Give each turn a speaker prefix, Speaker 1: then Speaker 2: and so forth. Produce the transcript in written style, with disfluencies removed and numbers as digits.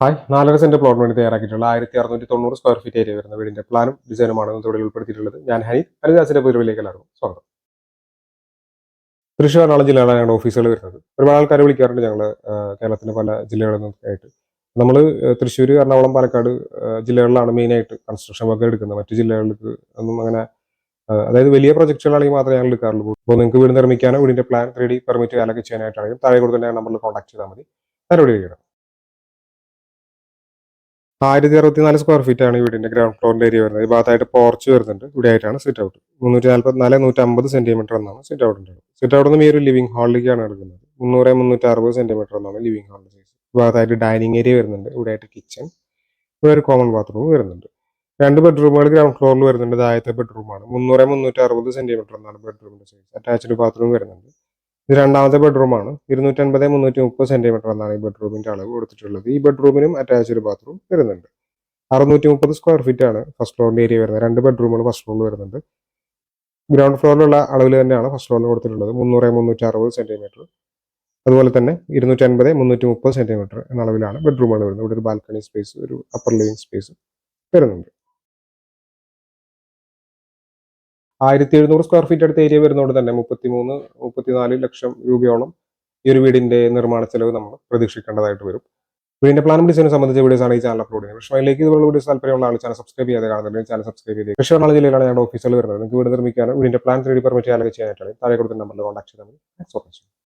Speaker 1: Hi 4.5 saint plot വേണ്ടി തയ്യാറാക്കിയിട്ടുള്ള 1690 square feet area വരുന്ന വീടിന്റെ പ്ലാനും ഡിസൈനുമാണ് ഇവിടെ ഉൾപ്പെടുത്തിയിട്ടുള്ളത്. ഞാൻ ഹരിദാസിന്റെ പുതിയ എല്ലാവർക്കും സ്വാഗതം. തൃശ്ശൂർ എറണാകുളം ജില്ലകളാണ് ഞങ്ങളുടെ ഓഫീസുകൾ വരുന്നത്. ഒരുപാട് ആൾക്കാർ വിളിക്കാറുണ്ട് ഞങ്ങൾ കേരളത്തിന്റെ പല ജില്ലകളിൽ നിന്നൊക്കെ ആയിട്ട്. നമ്മൾ തൃശ്ശൂർ, എറണാകുളം, പാലക്കാട് ജില്ലകളിലാണ് മെയിനായിട്ട് കൺസ്ട്രക്ഷൻ വർക്ക് എടുക്കുന്നത്. മറ്റു ജില്ലകളിലേക്ക് ഒന്നും അങ്ങനെ അതായത് വലിയ പ്രൊജക്ടുകളാണെങ്കിൽ മാത്രമേ ഞങ്ങൾ എടുക്കാറുള്ളൂ. അപ്പോൾ നിങ്ങൾക്ക് വീട് നിർമ്മിക്കാനോ വീടിന്റെ പ്ലാൻ 3D പെർമിറ്റ് കാലൊക്കെ ചെയ്യാനായിട്ടാണെങ്കിൽ താഴെ കൊടുക്കുന്ന നമ്പറിൽ കോൺടാക്ട് ചെയ്താൽ മതി. നടപടി ചെയ്യണം. 1064 സ്ക്വയർ ഫീറ്റ് ആണ് വീടിന്റെ ഗ്രൗണ്ട് ഫ്ലോറിന്റെ ഏരിയ വരുന്നത്. ഈ ഭാഗത്തായിട്ട് പോർച്ച് വരുന്നുണ്ട്. ഇവിടെ ആയിട്ടാണ് സിറ്റ് ഔട്ട്. 344 150 സെന്റിമീറ്റർ എന്നാണ് സിറ്റ് ഔട്ടിന്റെ. സിറ്റ് ഔട്ട് നിന്ന് ഈ ഒരു ലിവിംഗ് ഹാളിലേക്കാണ് എടുക്കുന്നത്. 300 360 സെന്റിമീറ്റർ എന്നാണ് ലിവിംഗ് ഹാളിന്റെ സൈസ്. ഈ ഭാഗത്തായിട്ട് ഡൈനിങ് ഏരിയ വരുന്നുണ്ട്. ഇവിടെ ആയിട്ട് കിച്ചൺ, ഇവിടെ ഒരു കോമൺ ബാത്റൂം വരുന്നുണ്ട്. രണ്ട് ബെഡ്റൂമുകൾ ഗ്രൗണ്ട് ഫ്ലോറിൽ വരുന്നുണ്ട്. താഴത്തെ ബെഡ്റൂമാണ്. 300 360 സെന്റിമീറ്റർ എന്നാണ് ബെഡ്റൂമിന്റെ സൈസ്. അറ്റാച്ച്ഡ് ബാത്റൂം വരുന്നുണ്ട്. ഇത് രണ്ടാമത്തെ ബെഡ്റൂമാണ്. 250 330 സെന്റിമീറ്റർ എന്നാണ് ഈ ബെഡ്റൂമിന്റെ അളവ് കൊടുത്തിട്ടുള്ളത്. ഈ ബെഡ്റൂമിനും അറ്റാച്ച്ഡ് ബാത്റൂം വരുന്നുണ്ട്. 630 സ്ക്വയർ ഫീറ്റ് ആണ് ഫസ്റ്റ് ഫ്ലോറിന്റെ ഏരിയ വരുന്നത്. രണ്ട് ബെഡ്റൂമുകൾ ഫസ്റ്റ് ഫ്ലോറിൽ വരുന്നുണ്ട്. ഗ്രൗണ്ട് ഫ്ലോറിലുള്ള അളവിൽ തന്നെയാണ് ഫസ്റ്റ് ഫ്ലോറിൽ കൊടുത്തിട്ടുള്ളത്. 300 360 സെന്റിമീറ്റർ. അതുപോലെ തന്നെ 250 330 സെന്റിമീറ്റർ എന്ന അളവിലാണ് ബെഡ്റൂമുകൾ വരുന്നത്. ഇവിടെ ഒരു ബാൽക്കണി സ്പേസ്, ഒരു അപ്പർ ലിവിംഗ് സ്പേസ് വരുന്നുണ്ട്. 1700 സ്ക്വയർ ഫീറ്റ് അടുത്ത ഏരിയ വരുന്നതുകൊണ്ട് തന്നെ 34 ലക്ഷം രൂപയോളം ഈ ഒരു വീടിന്റെ നിർമ്മാണ ചെലവ് നമ്മൾ പ്രതീക്ഷിക്കേണ്ടതായിട്ട് വരും. വീടിന്റെ പ്ലാനും ഡിസൈനും സംബന്ധിച്ച വീഡിയോസ് ആണ് ഈ ചാനൽ അപ്ലോഡ് ചെയ്യുന്നത്. വിഷമയിലേക്ക് ഇതുപോലുള്ള വീഡിയോസ് താല്പര്യമുള്ള ആൾ ചാനൽ സബ്സ്ക്രൈബ് ചെയ്യാതെ കാണുന്നുണ്ടെങ്കിൽ ചാനൽ സബ്സ്ക്രൈബ് ചെയ്ത് തൃശ്ശൂർ എറണാകുളം ജില്ലയിലാണ് ഞങ്ങളുടെ ഓഫീസുകൾ വരുന്നത്. നിങ്ങൾക്ക് വീട് നിർമ്മിക്കാനോ വീടിന്റെ പ്ലാൻ 3D പെർമിറ്റ് ചെയ്യാനൊക്കെ ചെയ്യാനായിട്ടാണ് താഴെ കൊടുക്കുന്ന നമ്പറിൽ കോൺടാക്ട് ചെയ്താൽ മതി.